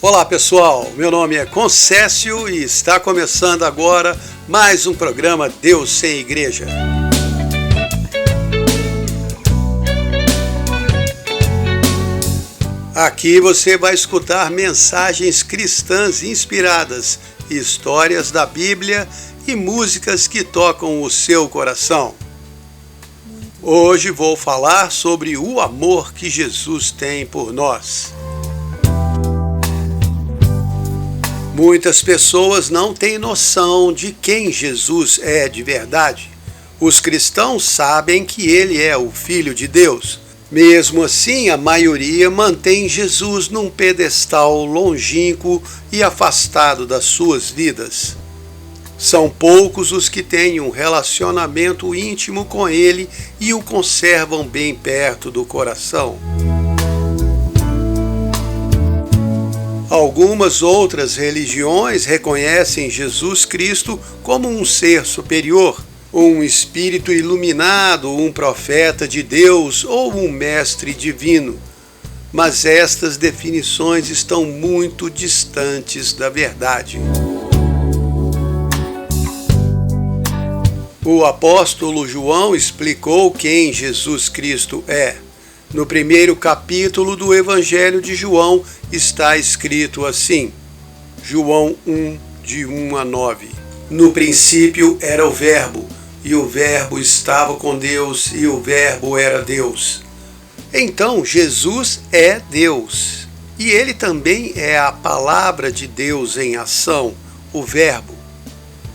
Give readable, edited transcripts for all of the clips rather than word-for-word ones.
Olá pessoal, meu nome é Concécio e está começando agora mais um programa Deus Sem Igreja. Aqui você vai escutar mensagens cristãs inspiradas, histórias da Bíblia e músicas que tocam o seu coração. Hoje vou falar sobre o amor que Jesus tem por nós. Muitas pessoas não têm noção de quem Jesus é de verdade. Os cristãos sabem que ele é o Filho de Deus. Mesmo assim, a maioria mantém Jesus num pedestal longínquo e afastado das suas vidas. São poucos os que têm um relacionamento íntimo com ele e o conservam bem perto do coração. Algumas outras religiões reconhecem Jesus Cristo como um ser superior, um espírito iluminado, um profeta de Deus ou um mestre divino. Mas estas definições estão muito distantes da verdade. O apóstolo João explicou quem Jesus Cristo é. No primeiro capítulo do Evangelho de João está escrito assim, João 1, de 1 a 9. No princípio era o Verbo, e o Verbo estava com Deus, e o Verbo era Deus. Então Jesus é Deus, e ele também é a palavra de Deus em ação, o Verbo.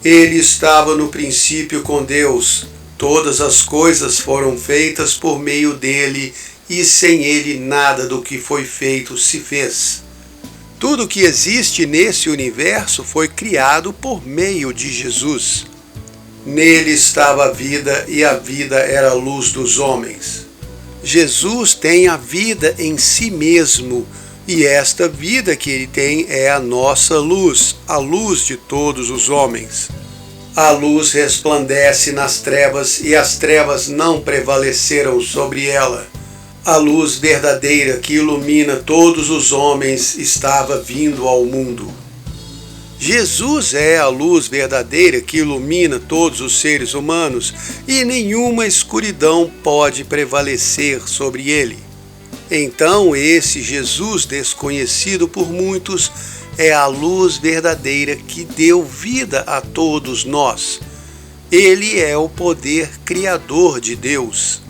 Ele estava no princípio com Deus, todas as coisas foram feitas por meio dele, e sem ele nada do que foi feito se fez. Tudo que existe nesse universo foi criado por meio de Jesus. Nele estava a vida e a vida era a luz dos homens. Jesus tem a vida em si mesmo e esta vida que ele tem é a nossa luz, a luz de todos os homens. A luz resplandece nas trevas e as trevas não prevaleceram sobre ela. A luz verdadeira que ilumina todos os homens estava vindo ao mundo. Jesus é a luz verdadeira que ilumina todos os seres humanos e nenhuma escuridão pode prevalecer sobre ele. Então, esse Jesus desconhecido por muitos é a luz verdadeira que deu vida a todos nós. Ele é o poder criador de Deus.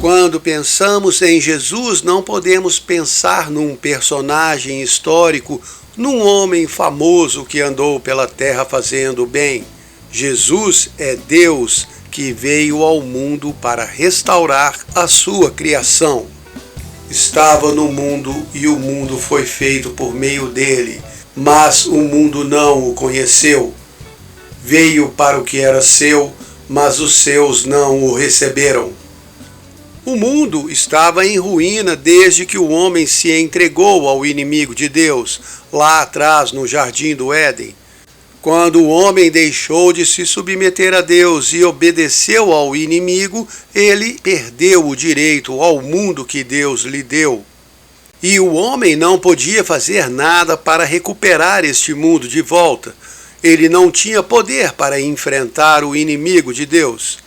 Quando pensamos em Jesus, não podemos pensar num personagem histórico, num homem famoso que andou pela terra fazendo o bem. Jesus é Deus que veio ao mundo para restaurar a sua criação. Estava no mundo e o mundo foi feito por meio dele, mas o mundo não o conheceu. Veio para o que era seu, mas os seus não o receberam. O mundo estava em ruína desde que o homem se entregou ao inimigo de Deus, lá atrás no Jardim do Éden. Quando o homem deixou de se submeter a Deus e obedeceu ao inimigo, ele perdeu o direito ao mundo que Deus lhe deu. E o homem não podia fazer nada para recuperar este mundo de volta. Ele não tinha poder para enfrentar o inimigo de Deus.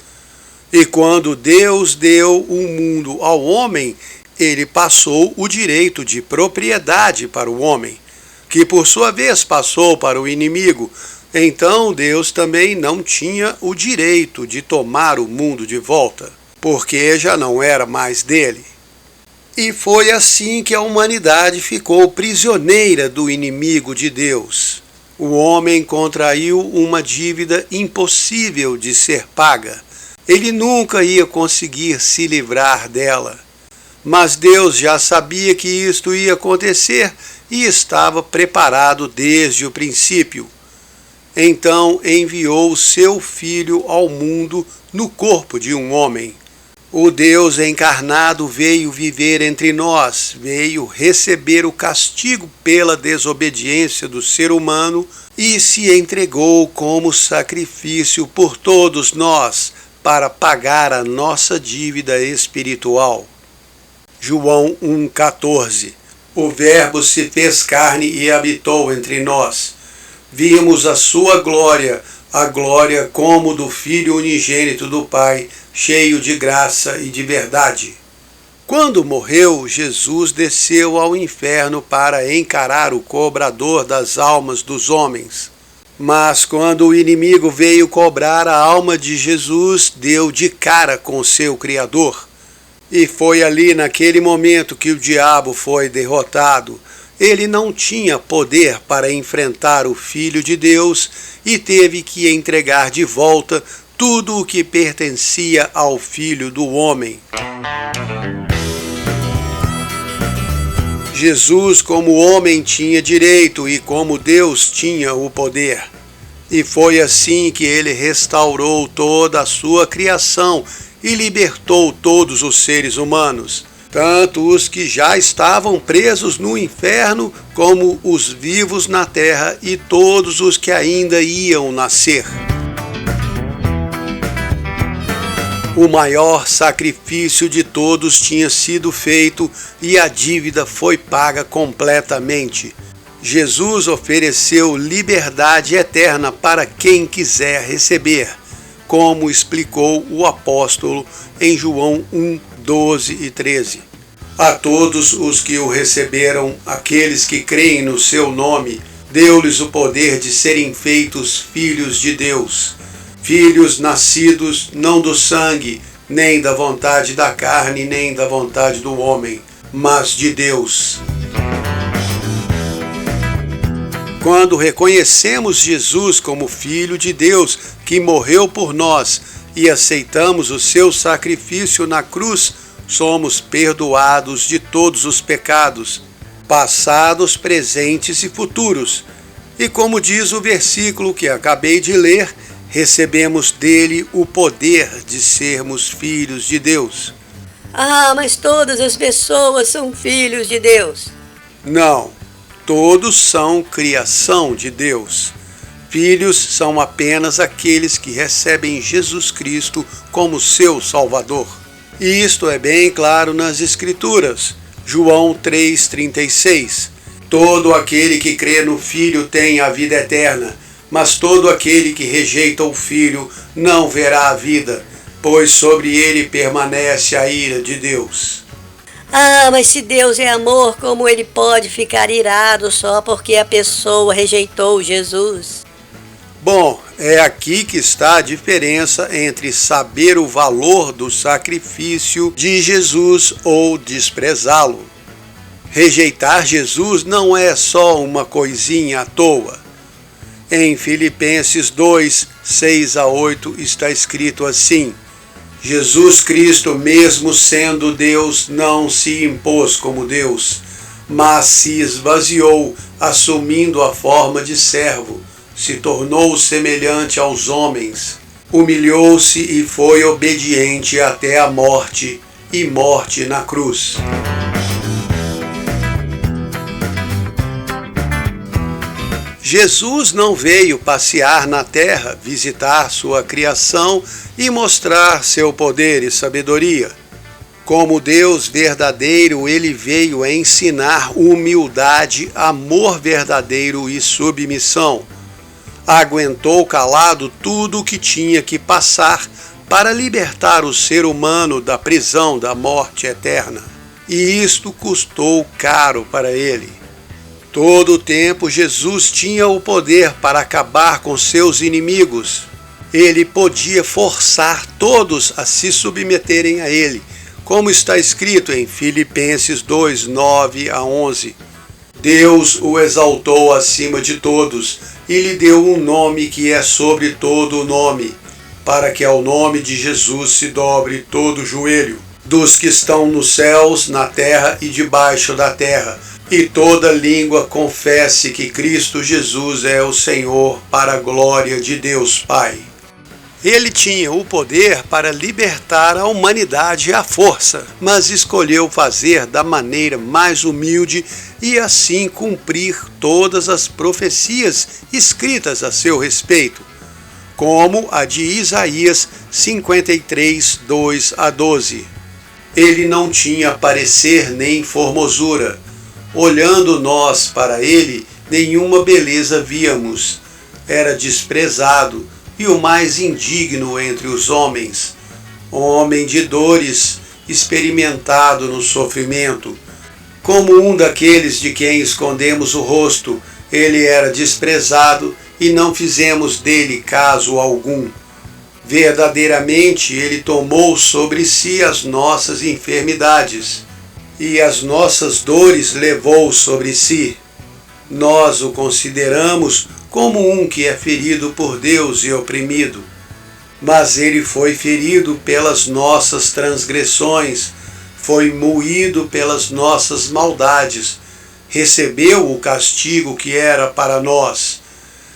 E quando Deus deu o mundo ao homem, ele passou o direito de propriedade para o homem, que por sua vez passou para o inimigo. Então Deus também não tinha o direito de tomar o mundo de volta, porque já não era mais dele. E foi assim que a humanidade ficou prisioneira do inimigo de Deus. O homem contraiu uma dívida impossível de ser paga. Ele nunca ia conseguir se livrar dela. Mas Deus já sabia que isto ia acontecer e estava preparado desde o princípio. Então enviou seu Filho ao mundo no corpo de um homem. O Deus encarnado veio viver entre nós, veio receber o castigo pela desobediência do ser humano e se entregou como sacrifício por todos nós, para pagar a nossa dívida espiritual. João 1,14. O Verbo se fez carne e habitou entre nós. Vimos a sua glória, a glória como do Filho unigênito do Pai, cheio de graça e de verdade. Quando morreu, Jesus desceu ao inferno para encarar o cobrador das almas dos homens. Mas quando o inimigo veio cobrar a alma de Jesus, deu de cara com seu Criador. E foi ali naquele momento que o diabo foi derrotado. Ele não tinha poder para enfrentar o Filho de Deus e teve que entregar de volta tudo o que pertencia ao Filho do homem. Jesus, como homem, tinha direito e como Deus tinha o poder. E foi assim que ele restaurou toda a sua criação e libertou todos os seres humanos, tanto os que já estavam presos no inferno, como os vivos na terra e todos os que ainda iam nascer. O maior sacrifício de todos tinha sido feito e a dívida foi paga completamente. Jesus ofereceu liberdade eterna para quem quiser receber, como explicou o apóstolo em João 1, 12 e 13. A todos os que o receberam, aqueles que creem no seu nome, deu-lhes o poder de serem feitos filhos de Deus. Filhos nascidos não do sangue, nem da vontade da carne, nem da vontade do homem, mas de Deus. Quando reconhecemos Jesus como Filho de Deus, que morreu por nós, e aceitamos o seu sacrifício na cruz, somos perdoados de todos os pecados, passados, presentes e futuros. E como diz o versículo que acabei de ler, recebemos dele o poder de sermos filhos de Deus. Ah, mas todas as pessoas são filhos de Deus. Não, todos são criação de Deus. Filhos são apenas aqueles que recebem Jesus Cristo como seu Salvador. E isto é bem claro nas Escrituras. João 3,36. Todo aquele que crê no Filho tem a vida eterna, mas todo aquele que rejeita o Filho não verá a vida, pois sobre ele permanece a ira de Deus. Ah, mas se Deus é amor, como ele pode ficar irado só porque a pessoa rejeitou Jesus? Bom, é aqui que está a diferença entre saber o valor do sacrifício de Jesus ou desprezá-lo. Rejeitar Jesus não é só uma coisinha à toa. Em Filipenses 2, 6 a 8 está escrito assim: Jesus Cristo, mesmo sendo Deus, não se impôs como Deus, mas se esvaziou, assumindo a forma de servo. Se tornou semelhante aos homens, humilhou-se e foi obediente até a morte, e morte na cruz. Jesus não veio passear na terra, visitar sua criação e mostrar seu poder e sabedoria. Como Deus verdadeiro, ele veio ensinar humildade, amor verdadeiro e submissão. Aguentou calado tudo o que tinha que passar para libertar o ser humano da prisão da morte eterna. E isto custou caro para ele. Todo o tempo Jesus tinha o poder para acabar com seus inimigos. Ele podia forçar todos a se submeterem a ele, como está escrito em Filipenses 2, 9 a 11. Deus o exaltou acima de todos e lhe deu um nome que é sobre todo o nome, para que ao nome de Jesus se dobre todo o joelho, dos que estão nos céus, na terra e debaixo da terra, e toda língua confesse que Cristo Jesus é o Senhor, para a glória de Deus Pai. Ele tinha o poder para libertar a humanidade à força, mas escolheu fazer da maneira mais humilde e assim cumprir todas as profecias escritas a seu respeito, como a de Isaías 53, 2 a 12. Ele não tinha parecer nem formosura. Olhando nós para ele, nenhuma beleza víamos. Era desprezado e o mais indigno entre os homens. Homem de dores, experimentado no sofrimento. Como um daqueles de quem escondemos o rosto, ele era desprezado e não fizemos dele caso algum. Verdadeiramente ele tomou sobre si as nossas enfermidades e as nossas dores levou sobre si. Nós o consideramos como um que é ferido por Deus e oprimido. Mas ele foi ferido pelas nossas transgressões, foi moído pelas nossas maldades, recebeu o castigo que era para nós,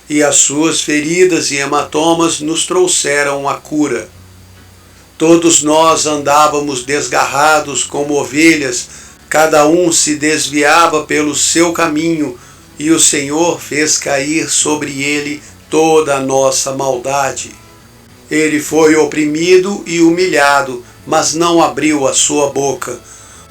e as suas feridas e hematomas nos trouxeram a cura. Todos nós andávamos desgarrados como ovelhas, cada um se desviava pelo seu caminho, e o Senhor fez cair sobre ele toda a nossa maldade. Ele foi oprimido e humilhado, mas não abriu a sua boca.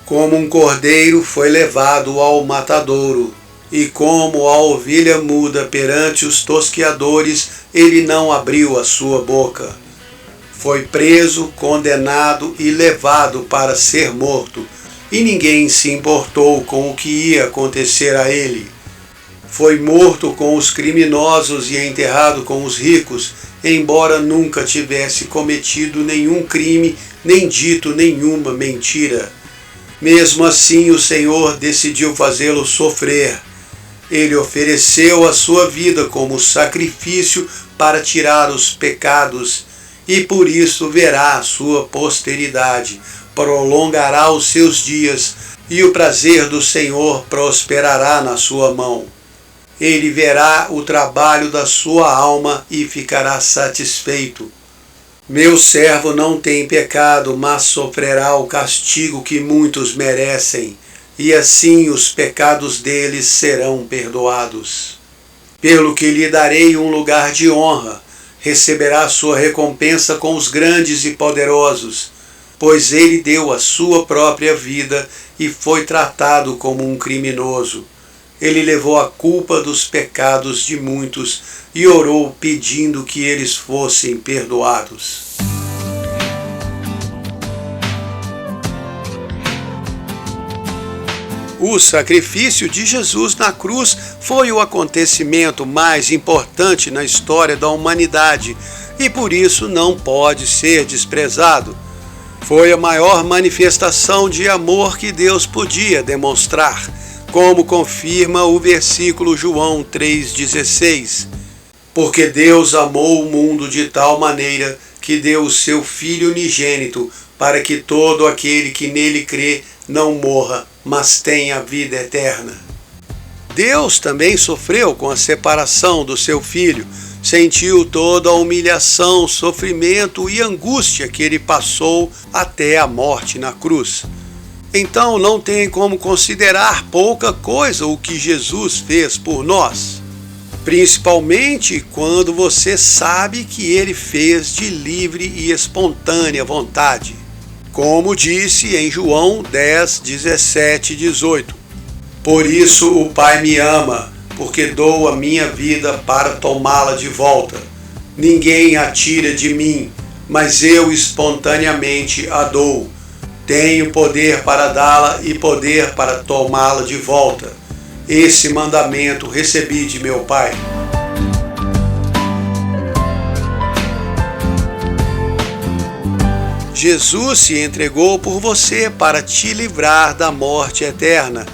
Como um cordeiro foi levado ao matadouro, e como a ovelha muda perante os tosqueadores, ele não abriu a sua boca. Foi preso, condenado e levado para ser morto, e ninguém se importou com o que ia acontecer a ele. Foi morto com os criminosos e enterrado com os ricos, embora nunca tivesse cometido nenhum crime, nem dito nenhuma mentira. Mesmo assim, o Senhor decidiu fazê-lo sofrer. Ele ofereceu a sua vida como sacrifício para tirar os pecados, e por isso verá a sua posteridade, prolongará os seus dias, e o prazer do Senhor prosperará na sua mão. Ele verá o trabalho da sua alma e ficará satisfeito. Meu servo não tem pecado, mas sofrerá o castigo que muitos merecem, e assim os pecados deles serão perdoados. Pelo que lhe darei um lugar de honra, receberá sua recompensa com os grandes e poderosos, pois ele deu a sua própria vida e foi tratado como um criminoso. Ele levou a culpa dos pecados de muitos e orou pedindo que eles fossem perdoados. O sacrifício de Jesus na cruz foi o acontecimento mais importante na história da humanidade e por isso não pode ser desprezado. Foi a maior manifestação de amor que Deus podia demonstrar, como confirma o versículo João 3,16. Porque Deus amou o mundo de tal maneira que deu o seu Filho unigênito, para que todo aquele que nele crê não morra, mas tenha vida eterna. Deus também sofreu com a separação do seu Filho, sentiu toda a humilhação, sofrimento e angústia que ele passou até a morte na cruz. Então não tem como considerar pouca coisa o que Jesus fez por nós, principalmente quando você sabe que ele fez de livre e espontânea vontade. Como disse em João 10, 17 e 18. Por isso o Pai me ama, porque dou a minha vida para tomá-la de volta. Ninguém a tira de mim, mas eu espontaneamente a dou. Tenho poder para dá-la e poder para tomá-la de volta. Esse mandamento recebi de meu Pai. Jesus se entregou por você para te livrar da morte eterna.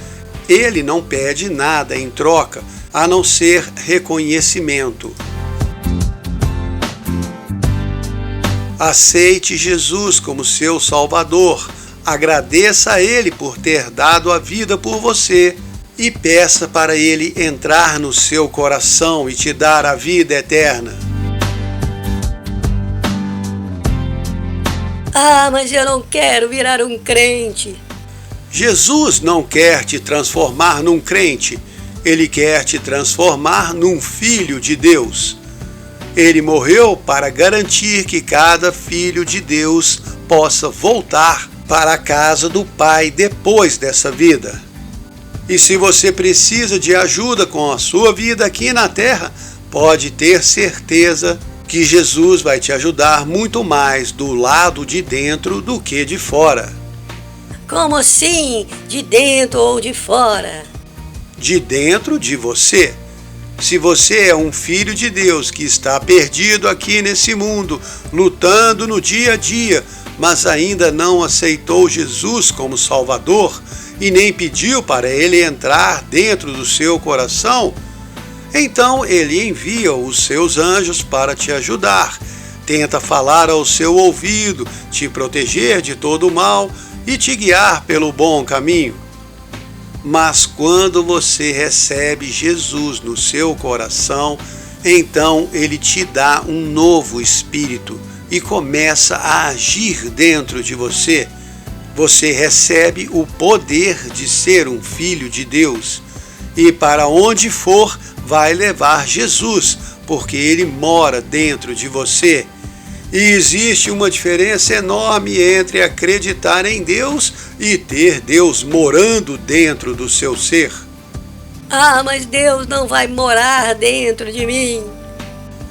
Ele não pede nada em troca, a não ser reconhecimento. Aceite Jesus como seu Salvador. Agradeça a Ele por ter dado a vida por você e peça para Ele entrar no seu coração e te dar a vida eterna. Ah, mas eu não quero virar um crente. Jesus não quer te transformar num crente, Ele quer te transformar num filho de Deus. Ele morreu para garantir que cada filho de Deus possa voltar para a casa do Pai depois dessa vida. E se você precisa de ajuda com a sua vida aqui na terra, pode ter certeza que Jesus vai te ajudar muito mais do lado de dentro do que de fora. Como assim? De dentro ou de fora? De dentro de você. Se você é um filho de Deus que está perdido aqui nesse mundo, lutando no dia a dia, mas ainda não aceitou Jesus como Salvador e nem pediu para Ele entrar dentro do seu coração, então Ele envia os seus anjos para te ajudar, tenta falar ao seu ouvido, te proteger de todo o mal e te guiar pelo bom caminho. Mas quando você recebe Jesus no seu coração, então Ele te dá um novo espírito e começa a agir dentro de você. Você recebe o poder de ser um filho de Deus e para onde for vai levar Jesus, porque Ele mora dentro de você. E existe uma diferença enorme entre acreditar em Deus e ter Deus morando dentro do seu ser. Ah, mas Deus não vai morar dentro de mim.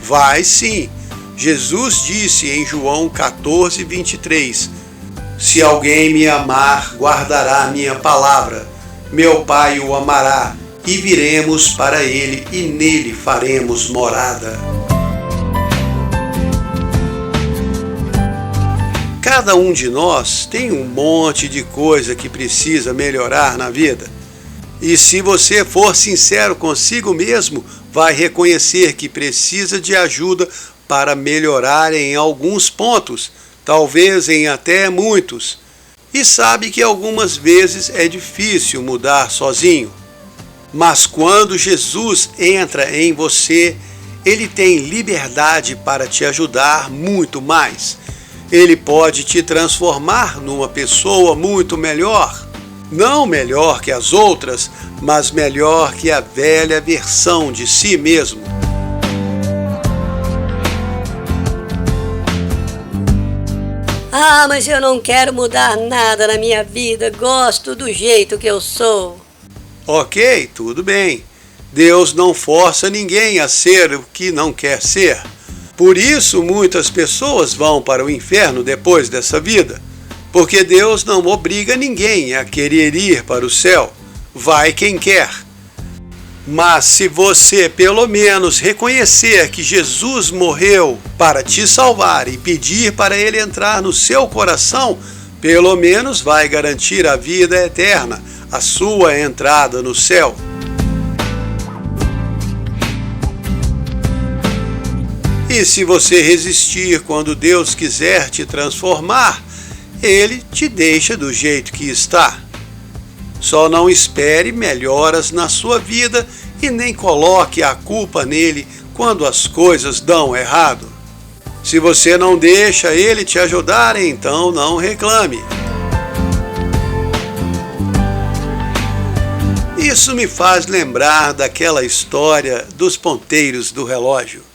Vai sim. Jesus disse em João 14:23: Se alguém me amar, guardará a minha palavra. Meu Pai o amará, e viremos para ele, e nele faremos morada. Cada um de nós tem um monte de coisa que precisa melhorar na vida. E se você for sincero consigo mesmo, vai reconhecer que precisa de ajuda para melhorar em alguns pontos, talvez em até muitos. E sabe que algumas vezes é difícil mudar sozinho. Mas quando Jesus entra em você, Ele tem liberdade para te ajudar muito mais. Ele pode te transformar numa pessoa muito melhor. Não melhor que as outras, mas melhor que a velha versão de si mesmo. Ah, mas eu não quero mudar nada na minha vida, gosto do jeito que eu sou. Ok, tudo bem. Deus não força ninguém a ser o que não quer ser. Por isso, muitas pessoas vão para o inferno depois dessa vida, porque Deus não obriga ninguém a querer ir para o céu. Vai quem quer. Mas se você pelo menos reconhecer que Jesus morreu para te salvar e pedir para Ele entrar no seu coração, pelo menos vai garantir a vida eterna, a sua entrada no céu. E se você resistir quando Deus quiser te transformar, Ele te deixa do jeito que está. Só não espere melhoras na sua vida e nem coloque a culpa nele quando as coisas dão errado. Se você não deixa Ele te ajudar, então não reclame. Isso me faz lembrar daquela história dos ponteiros do relógio.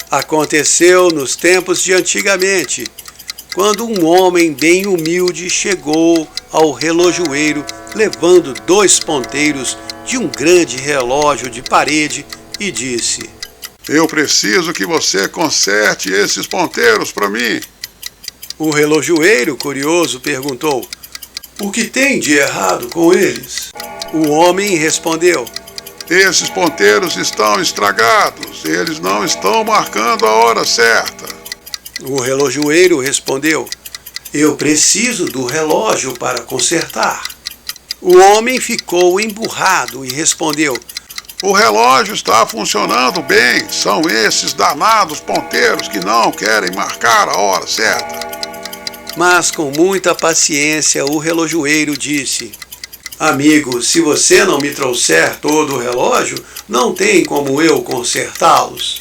Aconteceu nos tempos de antigamente, quando um homem bem humilde chegou ao relojoeiro levando 2 ponteiros de um grande relógio de parede e disse: Eu preciso que você conserte esses ponteiros para mim. O relojoeiro, curioso, perguntou: O que tem de errado com eles? O homem respondeu: Esses ponteiros estão estragados, eles não estão marcando a hora certa. O relojoeiro respondeu: Eu preciso do relógio para consertar. O homem ficou emburrado e respondeu: O relógio está funcionando bem, são esses danados ponteiros que não querem marcar a hora certa. Mas com muita paciência o relojoeiro disse: Amigo, se você não me trouxer todo o relógio, não tem como eu consertá-los.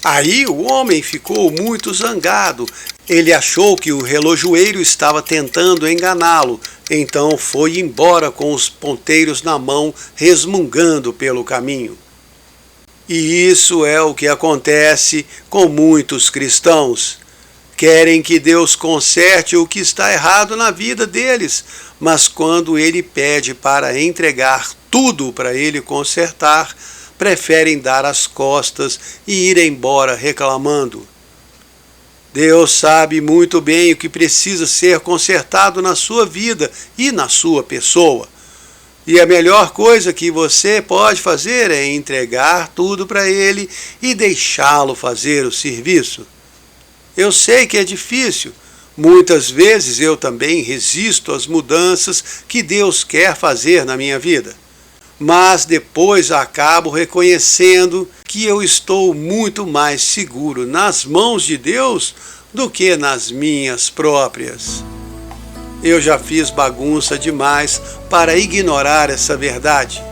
Aí o homem ficou muito zangado. Ele achou que o relojoeiro estava tentando enganá-lo, então foi embora com os ponteiros na mão, resmungando pelo caminho. E isso é o que acontece com muitos cristãos. Querem que Deus conserte o que está errado na vida deles, mas quando Ele pede para entregar tudo para Ele consertar, preferem dar as costas e ir embora reclamando. Deus sabe muito bem o que precisa ser consertado na sua vida e na sua pessoa. E a melhor coisa que você pode fazer é entregar tudo para Ele e deixá-lo fazer o serviço. Eu sei que é difícil. Muitas vezes eu também resisto às mudanças que Deus quer fazer na minha vida. Mas depois acabo reconhecendo que eu estou muito mais seguro nas mãos de Deus do que nas minhas próprias. Eu já fiz bagunça demais para ignorar essa verdade.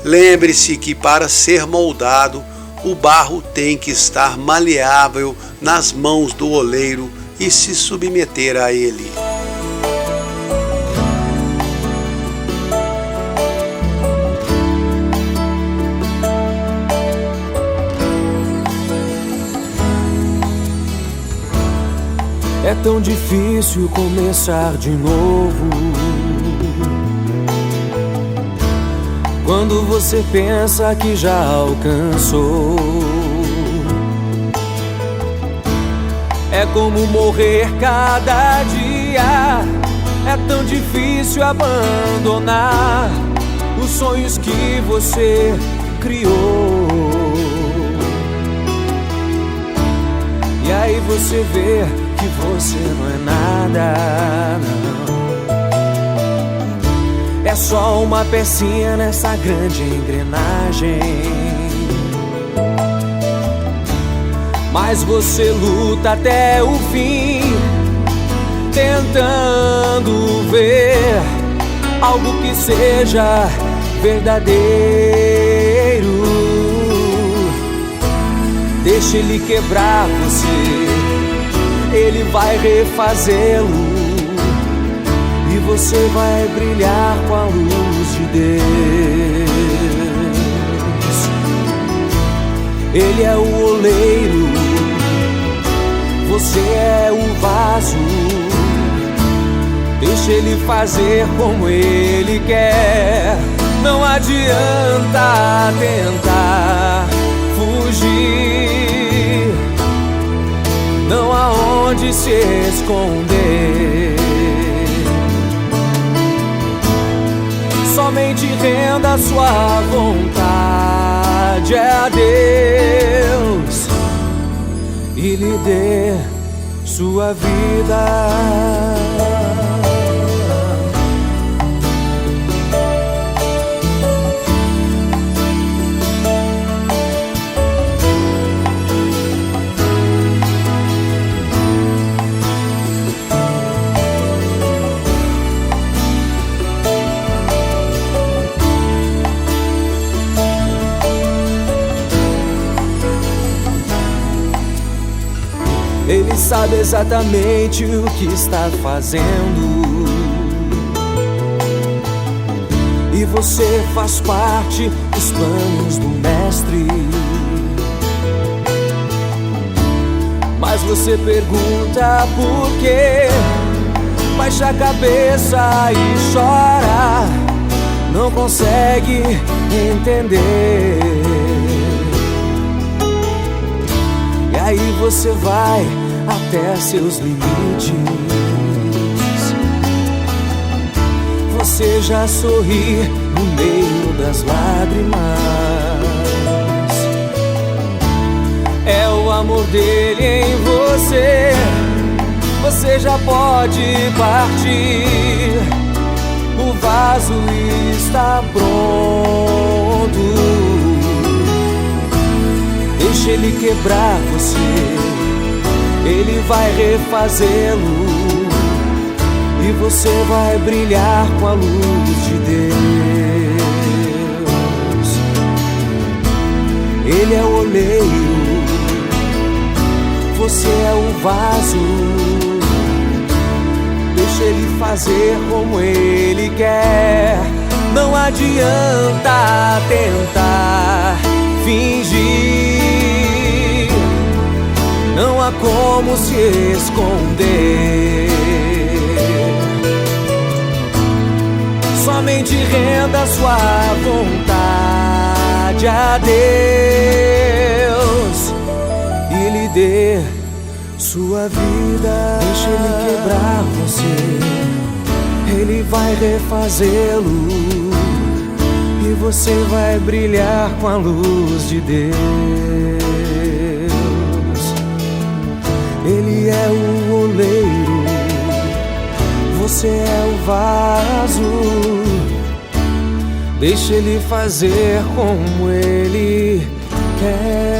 Lembre-se que para ser moldado, o barro tem que estar maleável nas mãos do oleiro e se submeter a ele. É tão difícil começar de novo quando você pensa que já alcançou. É como morrer cada dia. É tão difícil abandonar os sonhos que você criou. E aí você vê que você não é nada, não. É só uma pecinha nessa grande engrenagem. Mas você luta até o fim, tentando ver algo que seja verdadeiro. Deixa ele quebrar você, ele vai refazê-lo e você vai brilhar com a luz de Deus. Ele é o oleiro, você é o vaso. Deixa ele fazer como ele quer. Não adianta tentar fugir, não há onde se esconder. Somente renda sua vontade a Deus e lhe dê sua vida. Ele sabe exatamente o que está fazendo e você faz parte dos planos do Mestre. Mas você pergunta por quê, baixa a cabeça e chora, não consegue entender. E aí você vai até seus limites. Você já sorri no meio das lágrimas. É o amor dele em você. Você já pode partir. O vaso está pronto. Deixa ele quebrar você, ele vai refazê-lo e você vai brilhar com a luz de Deus. Ele é o oleiro, você é o vaso. Deixa ele fazer como ele quer. Não adianta tentar fingir. Não há como se esconder. Somente renda sua vontade a Deus e lhe dê sua vida. Deixa Ele quebrar você, Ele vai refazê-lo e você vai brilhar com a luz de Deus. Ele é o oleiro, você é o vaso. Deixa Ele fazer como Ele quer.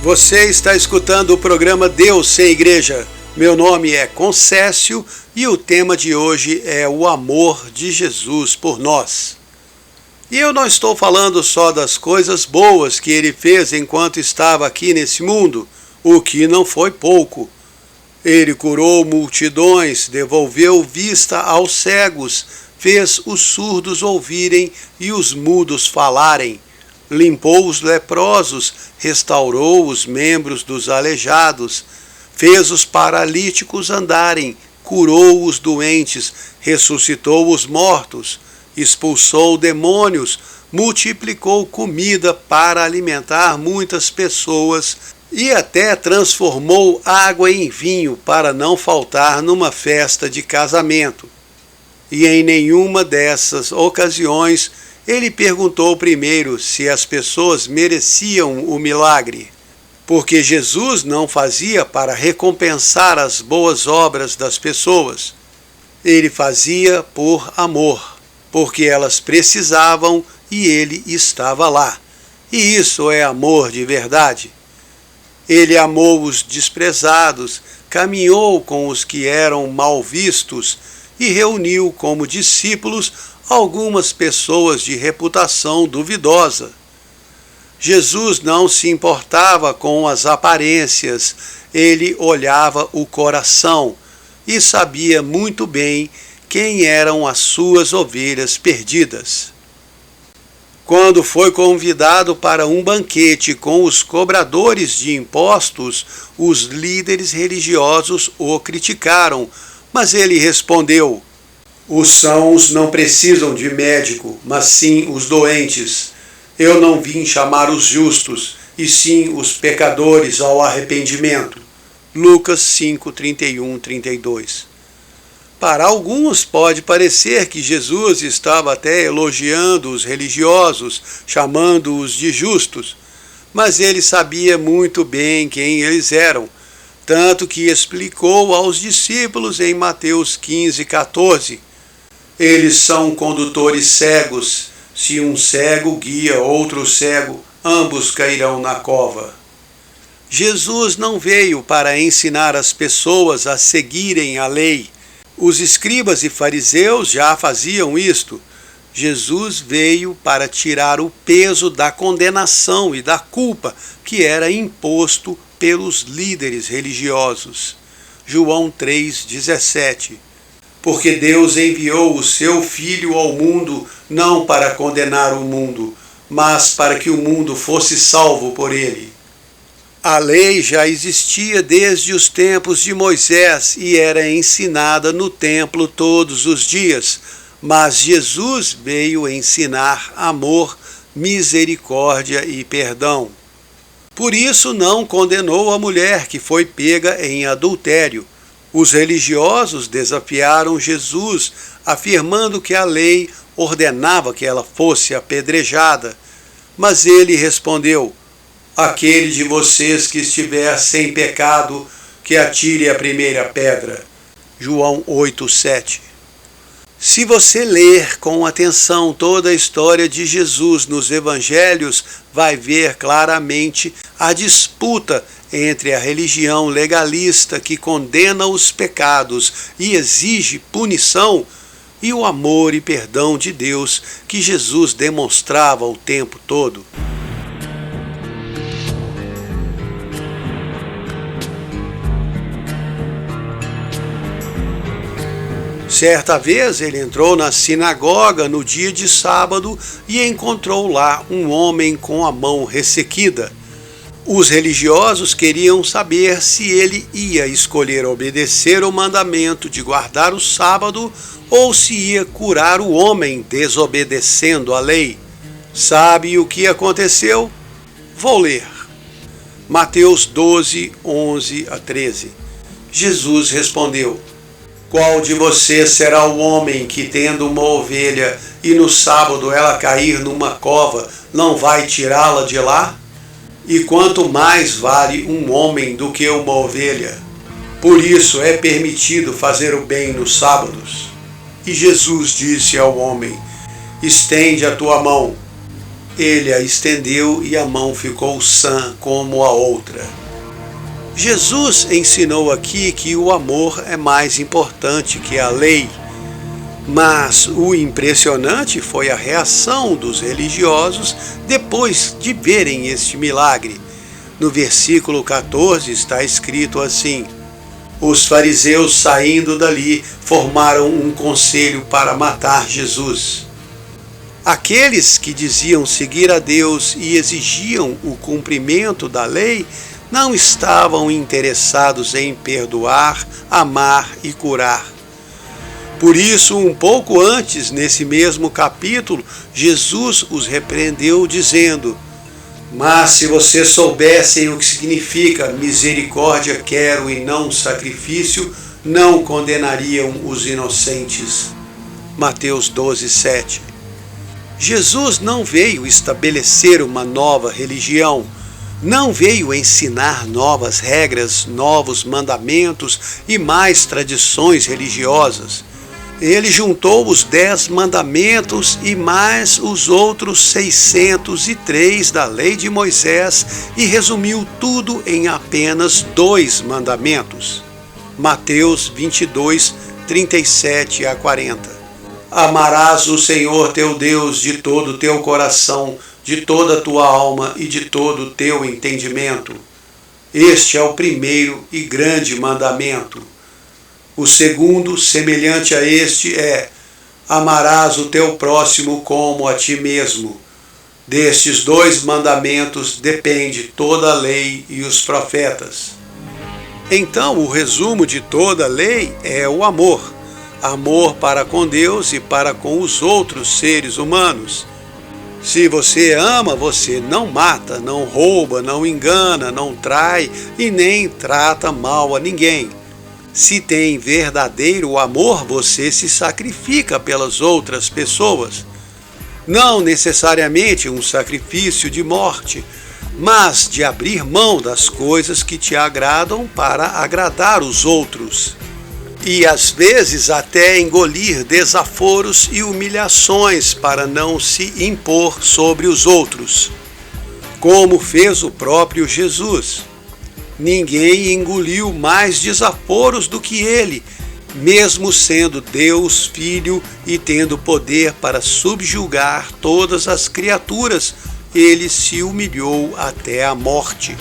Você está escutando o programa Deus Sem Igreja. Meu nome é Concécio e o tema de hoje é o amor de Jesus por nós. E eu não estou falando só das coisas boas que Ele fez enquanto estava aqui nesse mundo, o que não foi pouco. Ele curou multidões, devolveu vista aos cegos, fez os surdos ouvirem e os mudos falarem. Limpou os leprosos, restaurou os membros dos aleijados, fez os paralíticos andarem, curou os doentes, ressuscitou os mortos, expulsou demônios, multiplicou comida para alimentar muitas pessoas e até transformou água em vinho para não faltar numa festa de casamento. E em nenhuma dessas ocasiões Ele perguntou primeiro se as pessoas mereciam o milagre, porque Jesus não fazia para recompensar as boas obras das pessoas. Ele fazia por amor, porque elas precisavam e Ele estava lá. E isso é amor de verdade. Ele amou os desprezados, caminhou com os que eram mal vistos e reuniu como discípulos algumas pessoas de reputação duvidosa. Jesus não se importava com as aparências, ele olhava o coração e sabia muito bem quem eram as suas ovelhas perdidas. Quando foi convidado para um banquete com os cobradores de impostos, os líderes religiosos o criticaram, mas ele respondeu: "Os sãos não precisam de médico, mas sim os doentes. Eu não vim chamar os justos, e sim os pecadores ao arrependimento." Lucas 5:31-32. Para alguns pode parecer que Jesus estava até elogiando os religiosos, chamando-os de justos, mas ele sabia muito bem quem eles eram, tanto que explicou aos discípulos em Mateus 15:14. Eles são condutores cegos. Se um cego guia outro cego, ambos cairão na cova. Jesus não veio para ensinar as pessoas a seguirem a lei. Os escribas e fariseus já faziam isto. Jesus veio para tirar o peso da condenação e da culpa que era imposto pelos líderes religiosos. João 3:17. Porque Deus enviou o seu Filho ao mundo não para condenar o mundo, mas para que o mundo fosse salvo por ele. A lei já existia desde os tempos de Moisés e era ensinada no templo todos os dias, mas Jesus veio ensinar amor, misericórdia e perdão. Por isso não condenou a mulher que foi pega em adultério. Os religiosos desafiaram Jesus, afirmando que a lei ordenava que ela fosse apedrejada. Mas ele respondeu: "Aquele de vocês que estiver sem pecado, que atire a primeira pedra." João 8:7. Se você ler com atenção toda a história de Jesus nos evangelhos, vai ver claramente a disputa entre a religião legalista que condena os pecados e exige punição e o amor e perdão de Deus que Jesus demonstrava o tempo todo. Certa vez ele entrou na sinagoga no dia de sábado e encontrou lá um homem com a mão ressequida. Os religiosos queriam saber se ele ia escolher obedecer o mandamento de guardar o sábado ou se ia curar o homem desobedecendo a lei. Sabe o que aconteceu? Vou ler. Mateus 12, 11 a 13. Jesus respondeu: Qual de vocês será o homem que, tendo uma ovelha e no sábado ela cair numa cova, não vai tirá-la de lá? E quanto mais vale um homem do que uma ovelha? Por isso é permitido fazer o bem nos sábados. E Jesus disse ao homem: Estende a tua mão. Ele a estendeu e a mão ficou sã como a outra. Jesus ensinou aqui que o amor é mais importante que a lei. Mas o impressionante foi a reação dos religiosos depois de verem este milagre. No versículo 14 está escrito assim: Os fariseus, saindo dali, formaram um conselho para matar Jesus. Aqueles que diziam seguir a Deus e exigiam o cumprimento da lei não estavam interessados em perdoar, amar e curar. Por isso, um pouco antes, nesse mesmo capítulo, Jesus os repreendeu dizendo: Mas se vocês soubessem o que significa misericórdia quero e não sacrifício, não condenariam os inocentes. Mateus 12, 7. Jesus não veio estabelecer uma nova religião, não veio ensinar novas regras, novos mandamentos e mais tradições religiosas. Ele juntou os 10 mandamentos e mais os outros 603 da lei de Moisés e resumiu tudo em apenas 2 mandamentos. Mateus 22, 37 a 40. Amarás o Senhor teu Deus de todo o teu coração, de toda a tua alma e de todo o teu entendimento. Este é o primeiro e grande mandamento. O segundo, semelhante a este, é: amarás o teu próximo como a ti mesmo. Destes 2 mandamentos depende toda a lei e os profetas. Então, o resumo de toda a lei é o amor. Amor para com Deus e para com os outros seres humanos. Se você ama, você não mata, não rouba, não engana, não trai e nem trata mal a ninguém. Se tem verdadeiro amor, você se sacrifica pelas outras pessoas. Não necessariamente um sacrifício de morte, mas de abrir mão das coisas que te agradam para agradar os outros. E às vezes até engolir desaforos e humilhações para não se impor sobre os outros, como fez o próprio Jesus. Ninguém engoliu mais desaforos do que ele, mesmo sendo Deus Filho e tendo poder para subjugar todas as criaturas, ele se humilhou até a morte.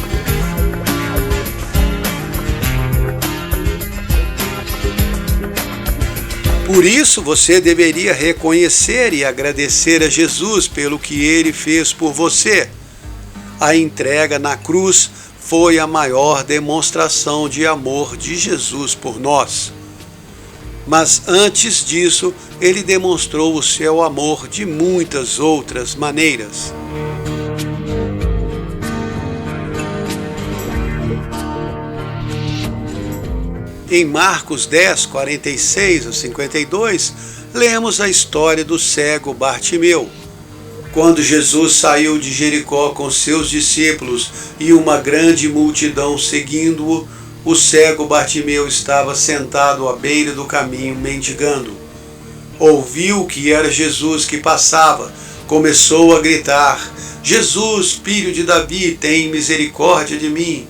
Por isso você deveria reconhecer e agradecer a Jesus pelo que ele fez por você. A entrega na cruz foi a maior demonstração de amor de Jesus por nós. Mas antes disso, ele demonstrou o seu amor de muitas outras maneiras. Em Marcos 10, 46 a 52, lemos a história do cego Bartimeu. Quando Jesus saiu de Jericó com seus discípulos e uma grande multidão seguindo-o, o cego Bartimeu estava sentado à beira do caminho mendigando. Ouviu que era Jesus que passava, começou a gritar: Jesus, filho de Davi, tem misericórdia de mim.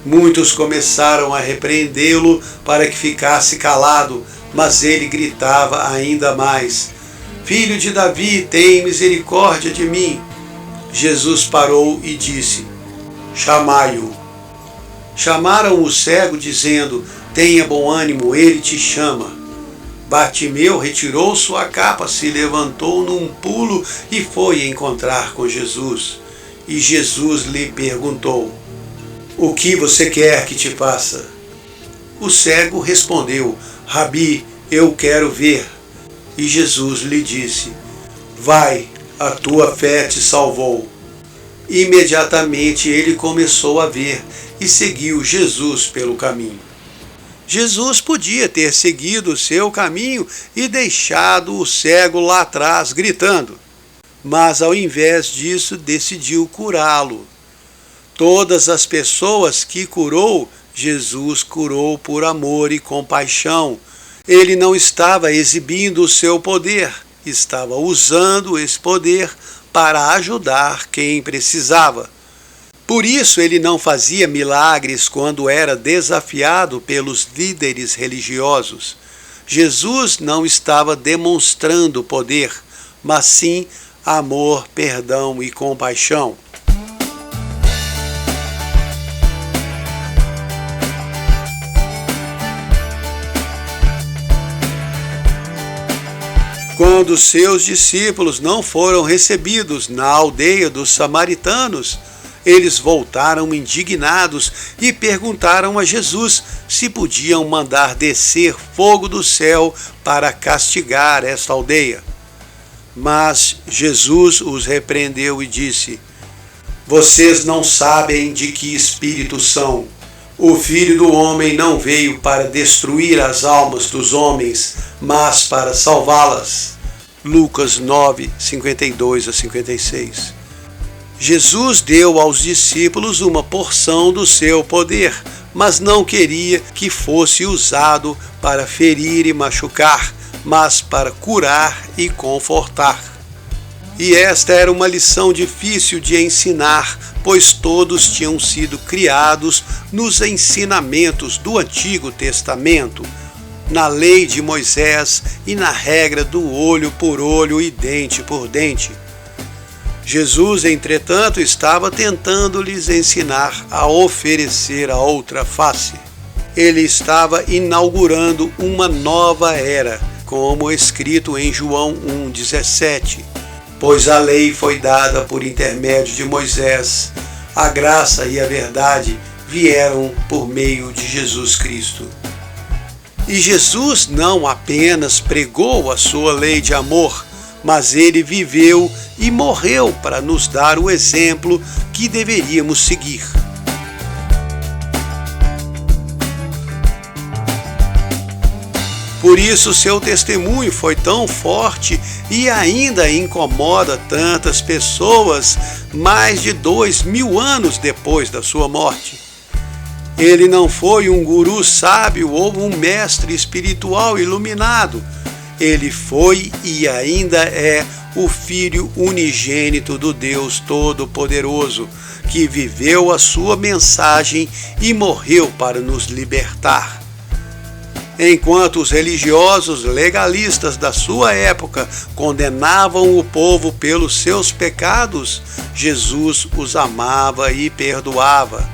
Muitos começaram a repreendê-lo para que ficasse calado, mas ele gritava ainda mais: Filho de Davi, tem misericórdia de mim. Jesus parou e disse: Chamai-o. Chamaram o cego, dizendo: Tenha bom ânimo, ele te chama. Bartimeu retirou sua capa, se levantou num pulo e foi encontrar com Jesus. E Jesus lhe perguntou: o que você quer que te faça? O cego respondeu: Rabi, eu quero ver. E Jesus lhe disse: vai, a tua fé te salvou. Imediatamente ele começou a ver e seguiu Jesus pelo caminho. Jesus podia ter seguido o seu caminho e deixado o cego lá atrás gritando, mas ao invés disso decidiu curá-lo. Todas as pessoas que curou, Jesus curou por amor e compaixão. Ele não estava exibindo o seu poder, estava usando esse poder para ajudar quem precisava. Por isso ele não fazia milagres quando era desafiado pelos líderes religiosos. Jesus não estava demonstrando poder, mas sim amor, perdão e compaixão. Quando seus discípulos não foram recebidos na aldeia dos samaritanos, eles voltaram indignados e perguntaram a Jesus se podiam mandar descer fogo do céu para castigar esta aldeia. Mas Jesus os repreendeu e disse: vocês não sabem de que espírito são. O Filho do Homem não veio para destruir as almas dos homens, mas para salvá-las. Lucas 9, 52 a 56. Jesus deu aos discípulos uma porção do seu poder, mas não queria que fosse usado para ferir e machucar, mas para curar e confortar. E esta era uma lição difícil de ensinar, pois todos tinham sido criados nos ensinamentos do Antigo Testamento, na lei de Moisés e na regra do olho por olho e dente por dente. Jesus, entretanto, estava tentando lhes ensinar a oferecer a outra face. Ele estava inaugurando uma nova era, como escrito em João 1,17. Pois a lei foi dada por intermédio de Moisés, a graça e a verdade vieram por meio de Jesus Cristo. E Jesus não apenas pregou a sua lei de amor, mas ele viveu e morreu para nos dar o exemplo que deveríamos seguir. Por isso seu testemunho foi tão forte e ainda incomoda tantas pessoas mais de 2000 anos depois da sua morte. Ele não foi um guru sábio ou um mestre espiritual iluminado. Ele foi e ainda é o Filho unigênito do Deus Todo-Poderoso, que viveu a sua mensagem e morreu para nos libertar. Enquanto os religiosos legalistas da sua época condenavam o povo pelos seus pecados, Jesus os amava e perdoava.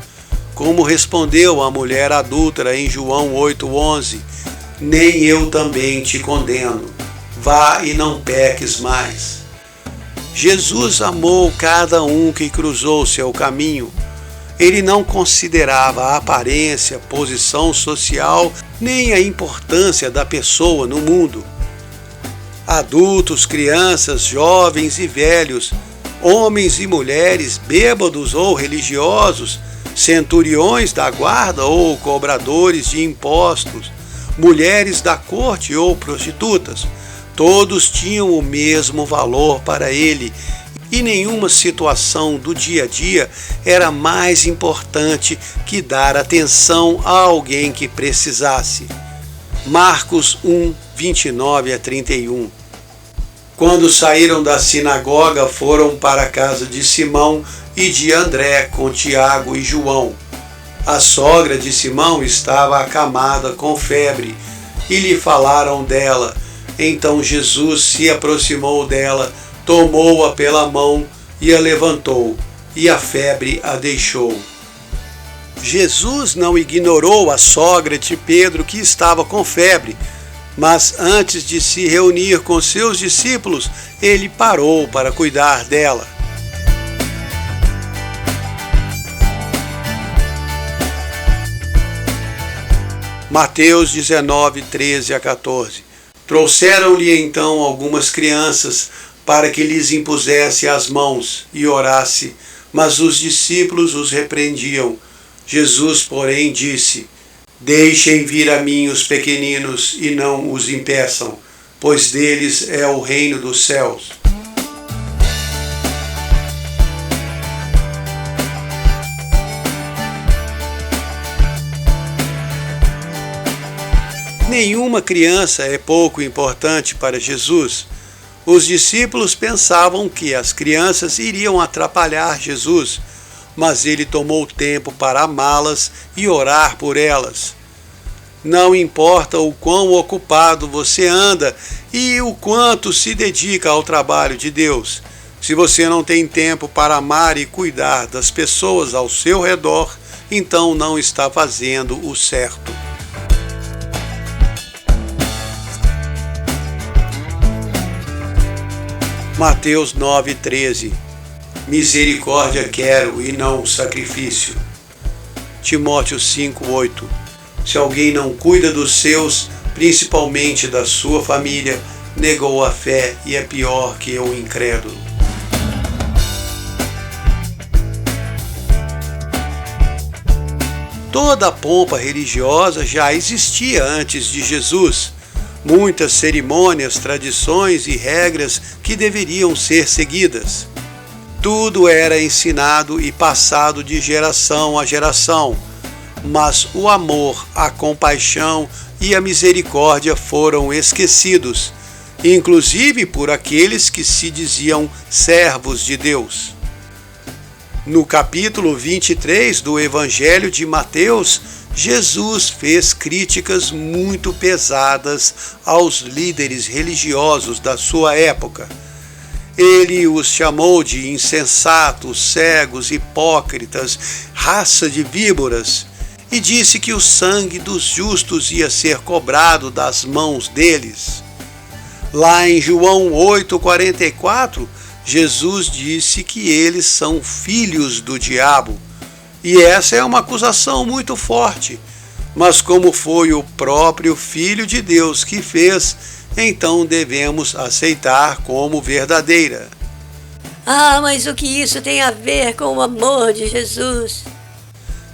Como respondeu a mulher adúltera em João 8,11, nem eu também te condeno, vá e não peques mais. Jesus amou cada um que cruzou seu caminho. Ele não considerava a aparência, posição social, nem a importância da pessoa no mundo. Adultos, crianças, jovens e velhos, homens e mulheres, bêbados ou religiosos, centuriões da guarda ou cobradores de impostos, mulheres da corte ou prostitutas, todos tinham o mesmo valor para ele, e nenhuma situação do dia a dia era mais importante que dar atenção a alguém que precisasse. Marcos 1, 29 a 31. Quando saíram da sinagoga, foram para a casa de Simão e de André com Tiago e João. A sogra de Simão estava acamada com febre e lhe falaram dela. Então Jesus se aproximou dela, tomou-a pela mão e a levantou, e a febre a deixou. Jesus não ignorou a sogra de Pedro que estava com febre, Mas antes de se reunir com seus discípulos, ele parou para cuidar dela. Mateus 19, 13 a 14. Trouxeram-lhe então algumas crianças para que lhes impusesse as mãos e orasse, mas os discípulos os repreendiam. Jesus, porém, disse: Deixem vir a mim os pequeninos e não os impeçam, pois deles é o reino dos céus. Nenhuma criança é pouco importante para Jesus. Os discípulos pensavam que as crianças iriam atrapalhar Jesus, mas ele tomou tempo para amá-las e orar por elas. Não importa o quão ocupado você anda e o quanto se dedica ao trabalho de Deus, se você não tem tempo para amar e cuidar das pessoas ao seu redor, então não está fazendo o certo. Mateus 9,13. Misericórdia quero e não sacrifício. Timóteo 5,8. Se alguém não cuida dos seus, principalmente da sua família, negou a fé e é pior que o incrédulo. Toda a pompa religiosa já existia antes de Jesus. Muitas cerimônias, tradições e regras que deveriam ser seguidas. Tudo era ensinado e passado de geração a geração, mas o amor, a compaixão e a misericórdia foram esquecidos, inclusive por aqueles que se diziam servos de Deus. No capítulo 23 do Evangelho de Mateus, Jesus fez críticas muito pesadas aos líderes religiosos da sua época. Ele os chamou de insensatos, cegos, hipócritas, raça de víboras, e disse que o sangue dos justos ia ser cobrado das mãos deles. Lá em João 8,44, Jesus disse que eles são filhos do diabo. E essa é uma acusação muito forte, mas como foi o próprio Filho de Deus que fez, então devemos aceitar como verdadeira. Mas o que isso tem a ver com o amor de Jesus?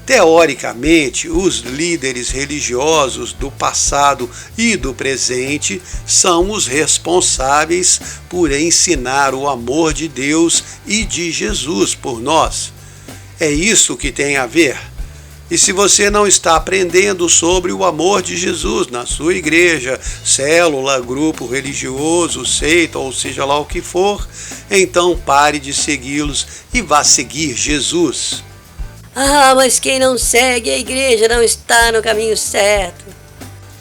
Teoricamente, os líderes religiosos do passado e do presente são os responsáveis por ensinar o amor de Deus e de Jesus por nós. É isso que tem a ver. E se você não está aprendendo sobre o amor de Jesus na sua igreja, célula, grupo religioso, seita, ou seja lá o que for, então pare de segui-los e vá seguir Jesus. Mas quem não segue a igreja não está no caminho certo.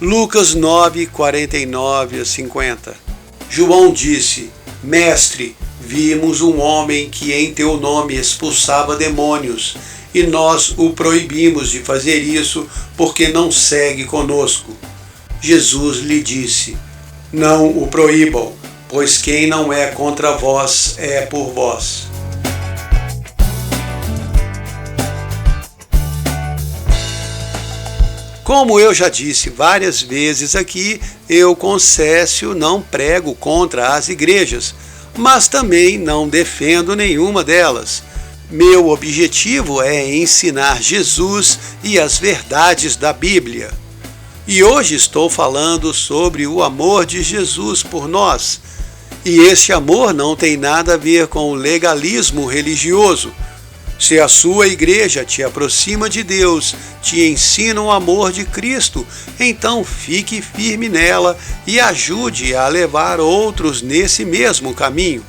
Lucas 9, 49 a 50. João disse: Mestre, vimos um homem que em teu nome expulsava demônios, e nós o proibimos de fazer isso porque não segue conosco. Jesus lhe disse: Não o proíbam, pois quem não é contra vós é por vós. Como eu já disse várias vezes aqui, eu, Concécio, não prego contra as igrejas, mas também não defendo nenhuma delas. Meu objetivo é ensinar Jesus e as verdades da Bíblia. E hoje estou falando sobre o amor de Jesus por nós. E esse amor não tem nada a ver com o legalismo religioso. Se a sua igreja te aproxima de Deus, te ensina o amor de Cristo, então fique firme nela e ajude a levar outros nesse mesmo caminho.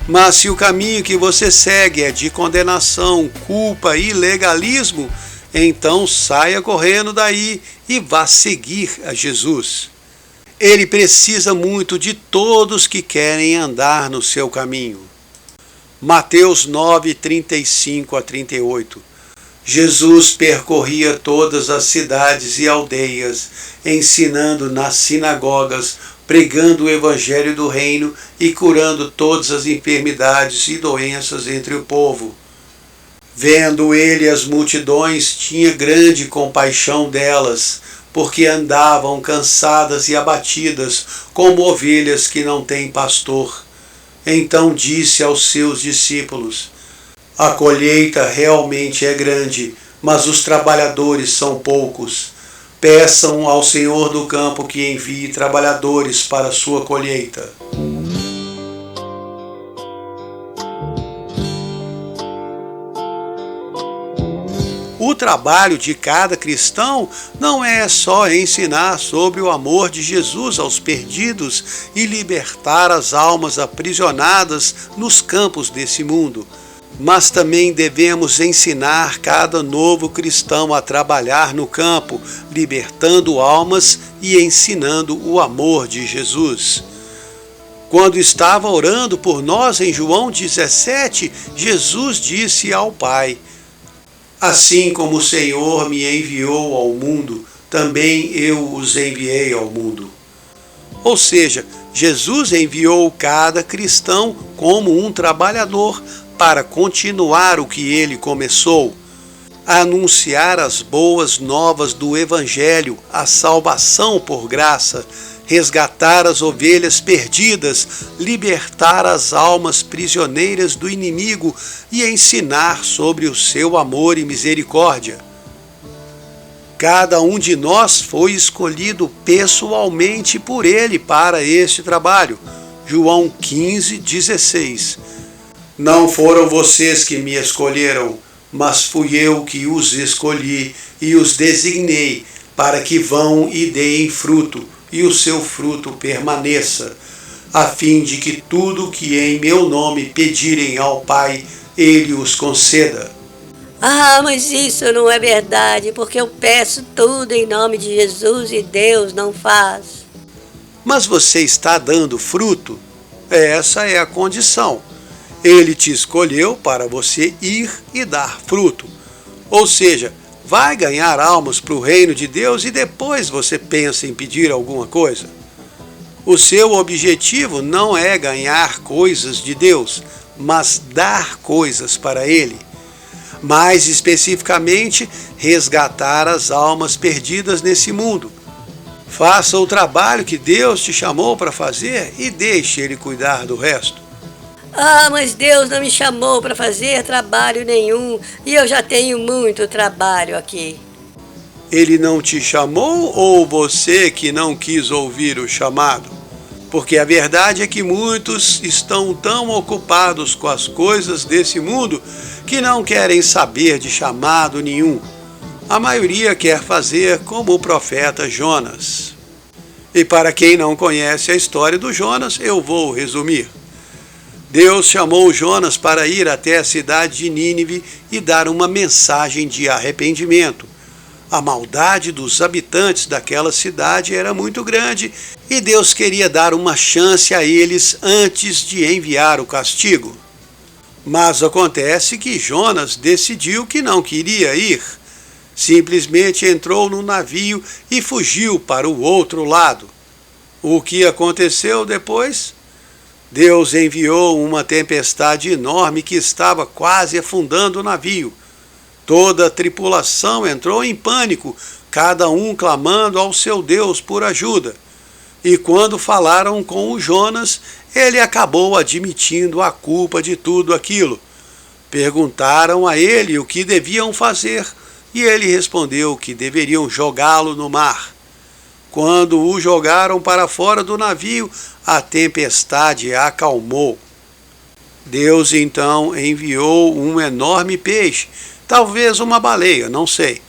Mas se o caminho que você segue é de condenação, culpa e legalismo, então saia correndo daí e vá seguir a Jesus. Ele precisa muito de todos que querem andar no seu caminho. Mateus 9, 35 a 38. Jesus percorria todas as cidades e aldeias, ensinando nas sinagogas, pregando o evangelho do reino e curando todas as enfermidades e doenças entre o povo. Vendo ele as multidões, tinha grande compaixão delas, porque andavam cansadas e abatidas, como ovelhas que não têm pastor. Então disse aos seus discípulos: a colheita realmente é grande, mas os trabalhadores são poucos. Peçam ao Senhor do campo que envie trabalhadores para a sua colheita. O trabalho de cada cristão não é só ensinar sobre o amor de Jesus aos perdidos e libertar as almas aprisionadas nos campos desse mundo, mas também devemos ensinar cada novo cristão a trabalhar no campo, libertando almas e ensinando o amor de Jesus. Quando estava orando por nós em João 17, Jesus disse ao Pai: assim como o Senhor me enviou ao mundo, também eu os enviei ao mundo. Ou seja, Jesus enviou cada cristão como um trabalhador para continuar o que ele começou, anunciar as boas novas do Evangelho, a salvação por graça, resgatar as ovelhas perdidas, libertar as almas prisioneiras do inimigo e ensinar sobre o seu amor e misericórdia. Cada um de nós foi escolhido pessoalmente por ele para este trabalho. João 15:16. Não foram vocês que me escolheram, mas fui eu que os escolhi e os designei para que vão e deem fruto, e o seu fruto permaneça, a fim de que tudo que em meu nome pedirem ao Pai, ele os conceda. Ah, mas isso não é verdade, porque eu peço tudo em nome de Jesus e Deus não faz. Mas você está dando fruto? Essa é a condição. Ele te escolheu para você ir e dar fruto. Ou seja, vai ganhar almas para o reino de Deus e depois você pensa em pedir alguma coisa. O seu objetivo não é ganhar coisas de Deus, mas dar coisas para Ele. Mais especificamente, resgatar as almas perdidas nesse mundo. Faça o trabalho que Deus te chamou para fazer e deixe Ele cuidar do resto. Ah, mas Deus não me chamou para fazer trabalho nenhum e eu já tenho muito trabalho aqui. Ele não te chamou ou você que não quis ouvir o chamado? Porque a verdade é que muitos estão tão ocupados com as coisas desse mundo que não querem saber de chamado nenhum. A maioria quer fazer como o profeta Jonas. E para quem não conhece a história do Jonas, eu vou resumir. Deus chamou Jonas para ir até a cidade de Nínive e dar uma mensagem de arrependimento. A maldade dos habitantes daquela cidade era muito grande e Deus queria dar uma chance a eles antes de enviar o castigo. Mas acontece que Jonas decidiu que não queria ir. Simplesmente entrou no navio e fugiu para o outro lado. O que aconteceu depois? Deus enviou uma tempestade enorme que estava quase afundando o navio. Toda a tripulação entrou em pânico, cada um clamando ao seu Deus por ajuda. E quando falaram com o Jonas, ele acabou admitindo a culpa de tudo aquilo. Perguntaram a ele o que deviam fazer, e ele respondeu que deveriam jogá-lo no mar. Quando o jogaram para fora do navio, a tempestade acalmou. Deus então enviou um enorme peixe, talvez uma baleia, não sei.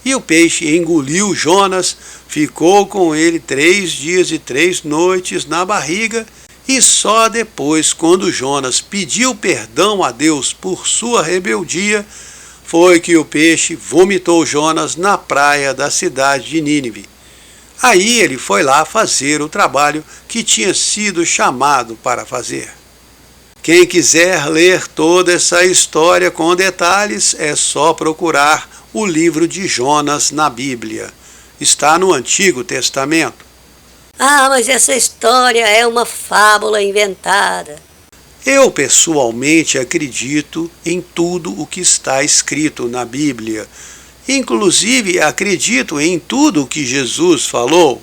E o peixe engoliu Jonas, ficou com ele 3 dias e 3 noites na barriga, e só depois, quando Jonas pediu perdão a Deus por sua rebeldia, foi que o peixe vomitou Jonas na praia da cidade de Nínive. Aí ele foi lá fazer o trabalho que tinha sido chamado para fazer. Quem quiser ler toda essa história com detalhes, é só procurar o livro de Jonas na Bíblia. Está no Antigo Testamento. Ah, mas essa história é uma fábula inventada. Eu pessoalmente acredito em tudo o que está escrito na Bíblia. Inclusive acredito em tudo o que Jesus falou.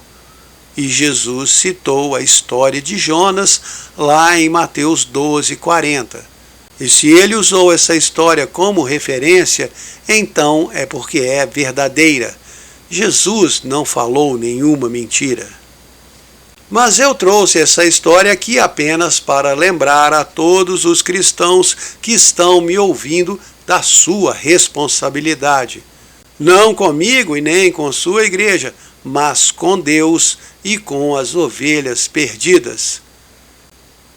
E Jesus citou a história de Jonas lá em Mateus 12:40. E se ele usou essa história como referência, então é porque é verdadeira. Jesus não falou nenhuma mentira. Mas eu trouxe essa história aqui apenas para lembrar a todos os cristãos que estão me ouvindo da sua responsabilidade. Não comigo e nem com sua igreja, mas com Deus e com as ovelhas perdidas.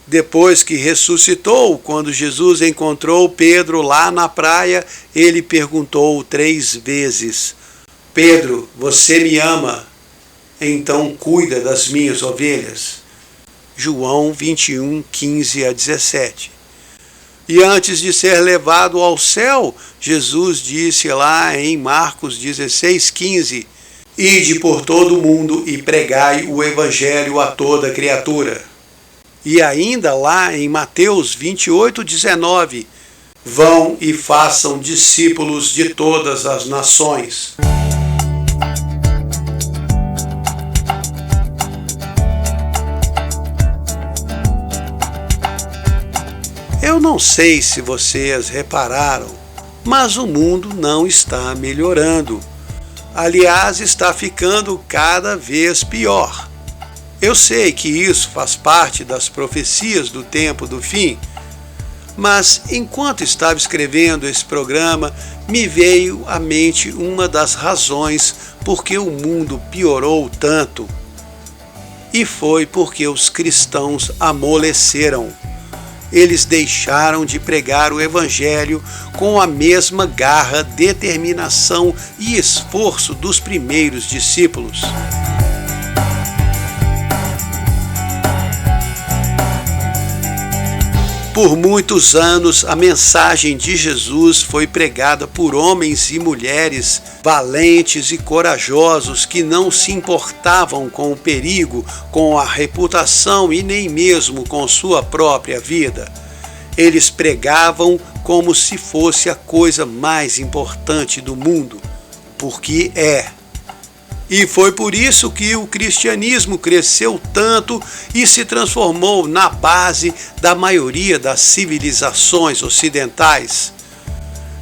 Depois que ressuscitou, quando Jesus encontrou Pedro lá na praia, ele perguntou 3 vezes: Pedro, você me ama? Então cuida das minhas ovelhas. João 21:15-17. E antes de ser levado ao céu, Jesus disse lá em Marcos 16:15: Ide por todo o mundo e pregai o evangelho a toda criatura. E ainda lá em Mateus 28:19: Vão e façam discípulos de todas as nações. Eu não sei se vocês repararam, mas o mundo não está melhorando. Aliás, está ficando cada vez pior. Eu sei que isso faz parte das profecias do tempo do fim, mas enquanto estava escrevendo esse programa, me veio à mente uma das razões por que o mundo piorou tanto. E foi porque os cristãos amoleceram. Eles deixaram de pregar o Evangelho com a mesma garra, determinação e esforço dos primeiros discípulos. Por muitos anos, a mensagem de Jesus foi pregada por homens e mulheres valentes e corajosos que não se importavam com o perigo, com a reputação e nem mesmo com sua própria vida. Eles pregavam como se fosse a coisa mais importante do mundo, porque é. E foi por isso que o cristianismo cresceu tanto e se transformou na base da maioria das civilizações ocidentais.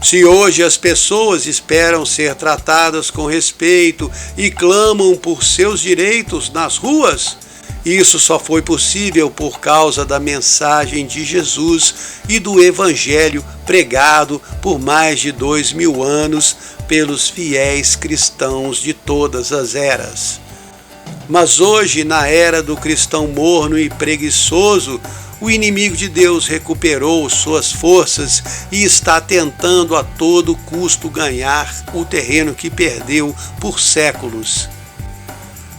Se hoje as pessoas esperam ser tratadas com respeito e clamam por seus direitos nas ruas, isso só foi possível por causa da mensagem de Jesus e do Evangelho pregado por mais de 2000 anos pelos fiéis cristãos de todas as eras. Mas hoje, na era do cristão morno e preguiçoso, o inimigo de Deus recuperou suas forças e está tentando a todo custo ganhar o terreno que perdeu por séculos.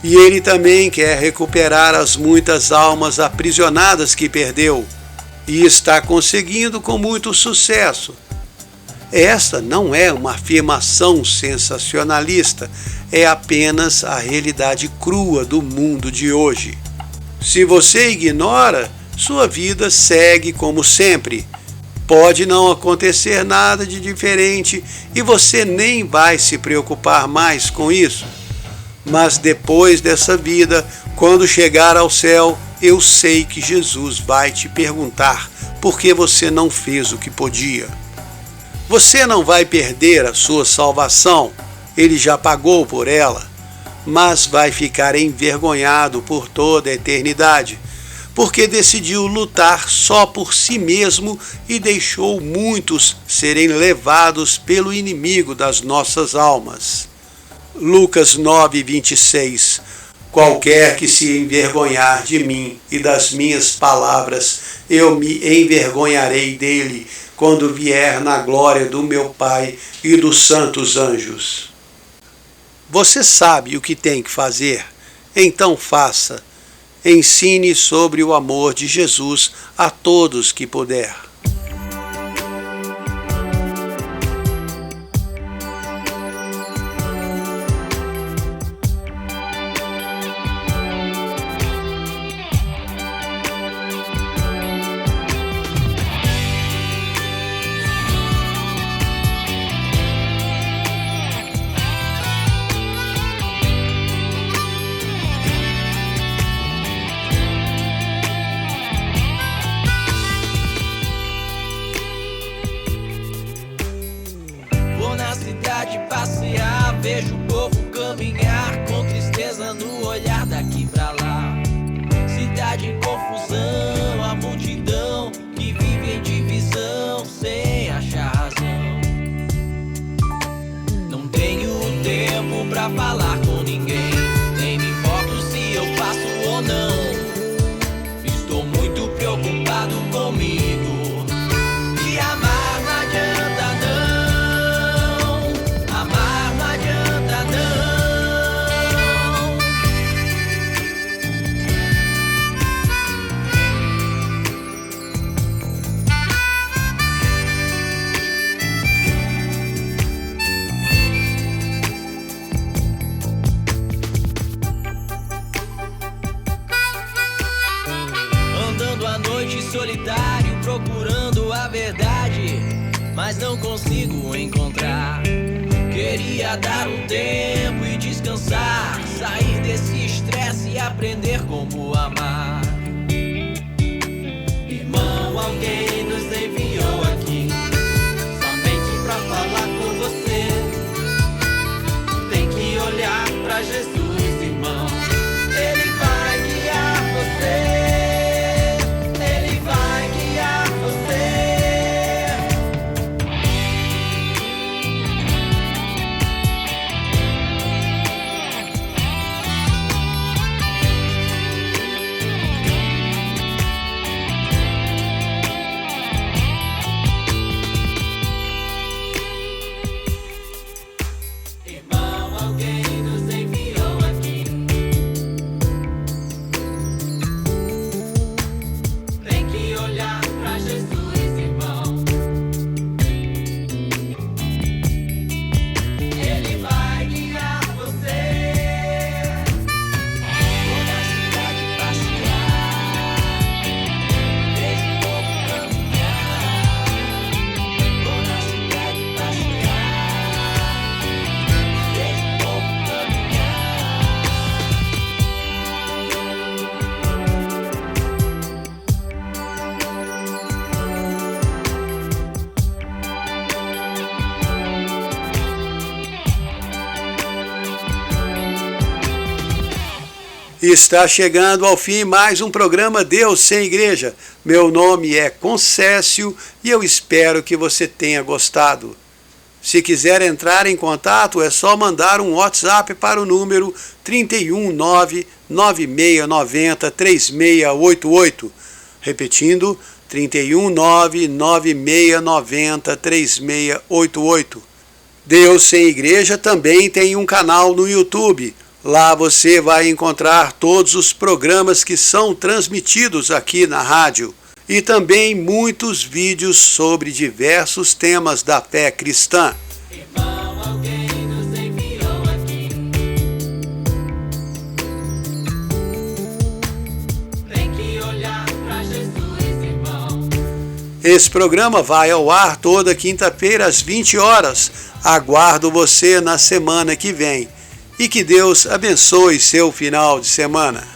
E ele também quer recuperar as muitas almas aprisionadas que perdeu, e está conseguindo com muito sucesso. Esta não é uma afirmação sensacionalista, é apenas a realidade crua do mundo de hoje. Se você ignora, sua vida segue como sempre. Pode não acontecer nada de diferente e você nem vai se preocupar mais com isso. Mas depois dessa vida, quando chegar ao céu, eu sei que Jesus vai te perguntar por que você não fez o que podia. Você não vai perder a sua salvação, ele já pagou por ela, mas vai ficar envergonhado por toda a eternidade, porque decidiu lutar só por si mesmo e deixou muitos serem levados pelo inimigo das nossas almas. Lucas 9:26. Qualquer que se envergonhar de mim e das minhas palavras, eu me envergonharei dele quando vier na glória do meu Pai e dos santos anjos. Você sabe o que tem que fazer, então faça. ensine sobre o amor de Jesus a todos que puder. Passear, vejo o povo caminhar com tristeza no olhar daqui pra lá. Cidade em confusão, a multidão que vive em divisão sem achar razão. Não tenho tempo pra falar com ninguém, nem me importo se eu faço ou não. Estou muito preocupado comigo. E amar não adianta não. Solitário procurando a verdade, mas não consigo encontrar. Queria dar um tempo e descansar, sair desse estresse e aprender como amar. Irmão, alguém nos enviou aqui somente pra falar com você. Tem que olhar pra Jesus, irmão. Ele vai guiar você. Está chegando ao fim mais um programa Deus sem Igreja. Meu nome é Concécio e eu espero que você tenha gostado. Se quiser entrar em contato, é só mandar um WhatsApp para o número 319-9690-3688. Repetindo, 319-9690-3688. Deus sem Igreja também tem um canal no YouTube. Lá você vai encontrar todos os programas que são transmitidos aqui na rádio e também muitos vídeos sobre diversos temas da fé cristã. Irmão, alguém nos enviou aqui. Tem que olhar pra Jesus, irmão. Esse programa vai ao ar toda quinta-feira às 20 horas. Aguardo você na semana que vem. E que Deus abençoe seu final de semana.